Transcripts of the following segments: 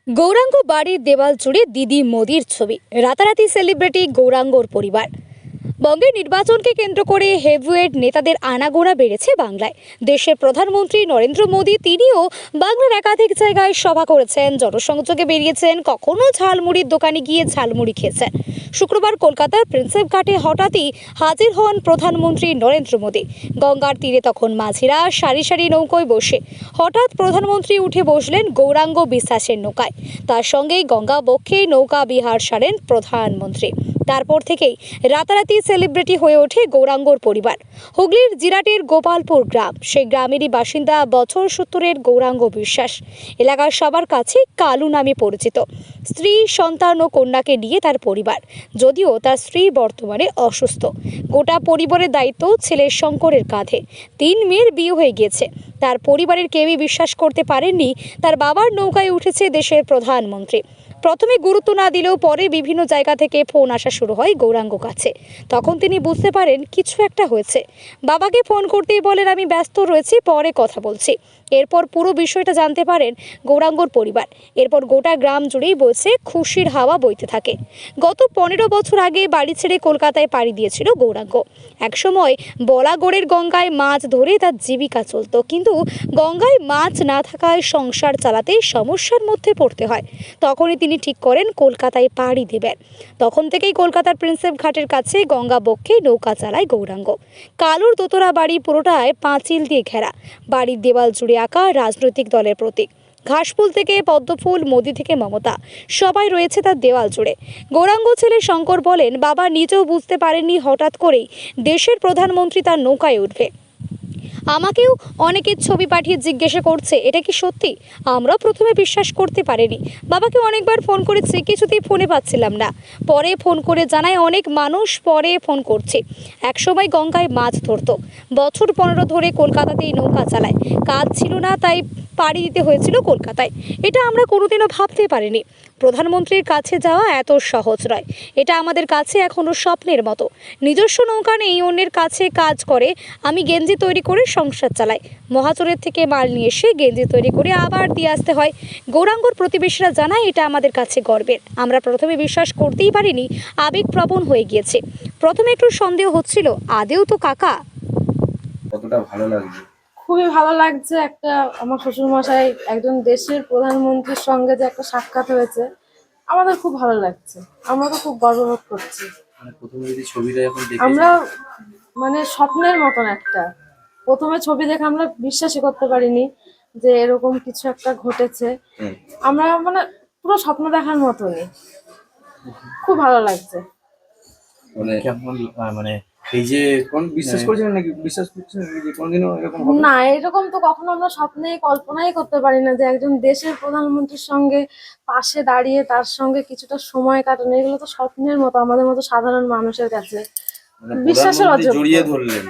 গৌরাঙ্গ বাড়ির দেওয়াল জুড়ে দিদি মোদির ছবি, রাতারাতি সেলিব্রিটি গৌরাঙ্গর পরিবার। বঙ্গের নির্বাচনকে কেন্দ্র করে হেভিওয়েট নেতাদের আনাগোনা বেড়েছে বাংলায়। দেশের প্রধানমন্ত্রী নরেন্দ্র মোদী তিনিও বাংলার একাধিক জায়গায় সভা করেছেন, জনসংযোগে বেরিয়েছেন, কখনো ঝালমুড়ির দোকানে গিয়ে ঝালমুড়ি খেয়েছেন। শুক্রবার কলকাতার প্রিন্সেপ ঘাটে হঠাৎই হাজির হন প্রধানমন্ত্রী নরেন্দ্র মোদী। গঙ্গার তীরে তখন মাঝিরা সারি সারি নৌকোয় বসে। হঠাৎ প্রধানমন্ত্রী উঠে বসলেন গৌরাঙ্গ বিশ্বাসের নৌকায়। তার সঙ্গেই গঙ্গা বক্ষে নৌকা বিহার সারেন প্রধানমন্ত্রী। তারপর থেকেই রাতারাতি সেলিব্রিটি হয়ে ওঠে গৌরাঙ্গর পরিবার। হুগলির জিরাটের গোপালপুর গ্রাম, সেই গ্রামেরই বাসিন্দা বছর 70-এর গৌরাঙ্গ বিশ্বাস। এলাকার সবার কাছে কালু নামে পরিচিত। স্ত্রী, সন্তান ও কন্যাকে নিয়ে তার পরিবার, যদিও তার স্ত্রী বর্তমানে অসুস্থ। গোটা পরিবারের দায়িত্ব ছেলে শঙ্করের কাঁধে। 3 মেয়ের বিয়ে হয়ে গিয়েছে। তার পরিবারের কেউই বিশ্বাস করতে পারেননি তার বাবার নৌকায় উঠেছে দেশের প্রধানমন্ত্রী। প্রথমে গুরুত্ব না দিলেও পরে বিভিন্ন জায়গা থেকে ফোন আসা শুরু হয় গৌরাঙ্গ কাছে। তখন তিনি বুঝতে পারেন কিছু একটা হয়েছে। বাবাকে ফোন করতেই বলেন, আমি ব্যস্ত রয়েছি, পরে কথা বলছি। এরপর পুরো বিষয়টা জানতে পারেন গৌরাঙ্গর পরিবার। এরপর গোটা গ্রাম জুড়েই বইছে খুশির হাওয়া বইতে থাকে। গত 15 বছর আগে বাড়ি ছেড়ে কলকাতায় পাড়ি দিয়েছিল গৌরাঙ্গ। একসময় বলাগড়ের গঙ্গায় মাছ ধরে তার জীবিকা চলত, কিন্তু গঙ্গায় মাছ না থাকায় সংসার চালাতে সমস্যার মধ্যে পড়তে হয়। তখনই তিনি ঠিক করেন কলকাতায় পাড়ি দেবেন। তখন থেকেই কলকাতার প্রিন্সেপ ঘাটের কাছে গঙ্গা বক্ষে নৌকা চালায় গৌরাঙ্গ। কালুর দোতলা বাড়ি পুরোটায় পাঁচিল দিয়ে ঘেরা। বাড়ির দেওয়াল জুড়ে আঁকা রাজনৈতিক দলের প্রতীক। ঘাসফুল থেকে পদ্মফুল, মোদি থেকে মমতা, সবাই রয়েছে তার দেওয়াল জুড়ে। গৌরাঙ্গ ছেলে শঙ্কর বলেন, বাবা নিজেও বুঝতে পারেননি হঠাৎ করেই দেশের প্রধানমন্ত্রী তার নৌকায় উঠবে। আমাকেও অনেকের ছবি পাঠিয়ে জিজ্ঞাসা করছে, এটা কি সত্যি? আমরা প্রথমে বিশ্বাস করতে পারিনি। বাবাকে অনেকবার ফোন করেছি, কিছুতেই ফোনে পাচ্ছিলাম না। পরে ফোন করে জানায় অনেক মানুষ, পরে ফোন করছে। একসময় গঙ্গায় মাছ ধরতো, বছর 15 ধরে কলকাতাতেই নৌকা চালায়। কাজ ছিল না, তাই পাড়ি দিতে হয়েছিল কলকাতায়। এটা আমরা কোনোদিনও ভাবতে পারিনি প্রধানমন্ত্রীর কাছে যাওয়া এত সহজ নয়। এটা আমাদের কাছে এখনো স্বপ্নের মতো। নিজস্ব নৌকা নেই, অন্যের কাছে কাজ করে। আমি গেঞ্জি তৈরি করে সংসার চালাই। মহাজনের থেকে মাল নিয়ে এসে গেঞ্জি তৈরি করে আবার দিয়ে আসতে হয়। গৌরাঙ্গর প্রতিবেশীরা জানায়, এটা আমাদের কাছে গর্বের। আমরা প্রথমে বিশ্বাস করতেই পারিনি, আবেগপ্রবণ হয়ে গিয়েছে। প্রথমে একটু সন্দেহ হচ্ছিল, আদেও তো কাকা। কতটা ভালো লাগছে? খুবই ভালো লাগছে। আমার শ্বশুর মশাই একজন দেশের প্রধানমন্ত্রীর সঙ্গে যে একটা সাক্ষাৎ হয়েছে, আমাদের খুব ভালো লাগছে। আমরা তো খুব গর্ববোধ করছি। মানে প্রথমে যদি ছবিটা যখন আমরা দেখেছি, স্বপ্নের মতন প্রথমে ছবি দেখে আমরা বিশ্বাসই করতে পারিনি যে এরকম কিছু একটা ঘটেছে। আমরা পুরো স্বপ্ন দেখার মতনই। খুব ভালো লাগছে। মানে কেমন মানে এই যে কোন বিশ্বাস করছেন নাকি বিশ্বাস করছেন যে কোনদিনও এরকম হবে না, এরকম তো কখনো আমরা স্বপ্নে কল্পনাই করতে পারি না যে একজন দেশের প্রধানমন্ত্রীর সঙ্গে পাশে দাঁড়িয়ে তার সঙ্গে কিছুটা সময় কাটানো, এগুলো তো স্বপ্নের মতো আমাদের মতো সাধারণ মানুষের কাছে। বিশ্বাসের অযোগ্য। জড়িয়ে ধরলেন,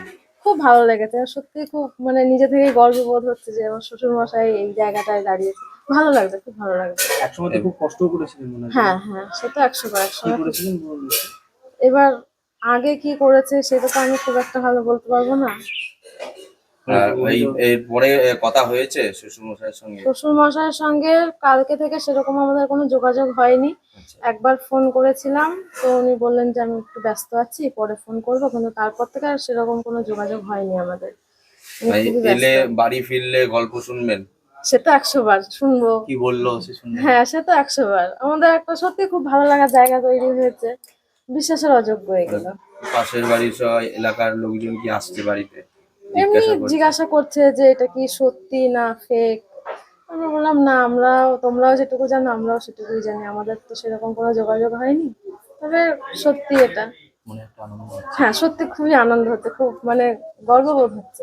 খুব ভালো লেগেছে সত্যি। খুব নিজে থেকে গর্ববোধ হচ্ছে যে আমার শ্বশুর মশাই এই জায়গাটায় দাঁড়িয়েছে। ভালো লাগছে, খুব ভালো লাগছে। একসময় তো খুব কষ্টও করেছিলেন মনে হয়। হ্যাঁ হ্যাঁ, সে তো 100 বার। কি করেছিলেন বলুন। এবার আগে কি করেছে সেটা তো আমি খুব একটা ভালো বলতে পারবো না। এরপরে কথা হয়েছে শ্বশুর মশাইয়ের সঙ্গে? কালকে থেকে সেরকম আমাদের কোনো যোগাযোগ হয়নি। একবার ফোন করেছিলাম, তো উনি বললেন যে আমি একটু ব্যস্ত আছি, পরে ফোন করবো, কিন্তু তারপর থেকে আর সেরকম কোনো যোগাযোগ হয়নি আমাদের। এলে বাড়ি ফিরলে গল্প শুনবেন? সে তো 100 বার শুনবো। কি বললো সে শুনবেন? হ্যাঁ, সে তো 100 বার। আমাদের একটা সত্যি খুব ভালো লাগার জায়গা তৈরি হয়েছে। বিশ্বাসের অযোগ্য এগুলো। পাশের বাড়ির সবাই, এলাকার লোকজন কি আসছে বাড়িতে এমনি জিজ্ঞাসা করছে যে এটা কি সত্যি না ফেক। আমরা বললাম না, তোমরাও যেটুকু জানো আমরাও সেটুকুই জানি, আমাদের তো সেরকম কোনো যোগাযোগ হয়নি। তবে সত্যি এটা, মনে একটা আনন্দ। হ্যাঁ সত্যি খুবই আনন্দ হচ্ছে, খুব গর্ববোধ হচ্ছে।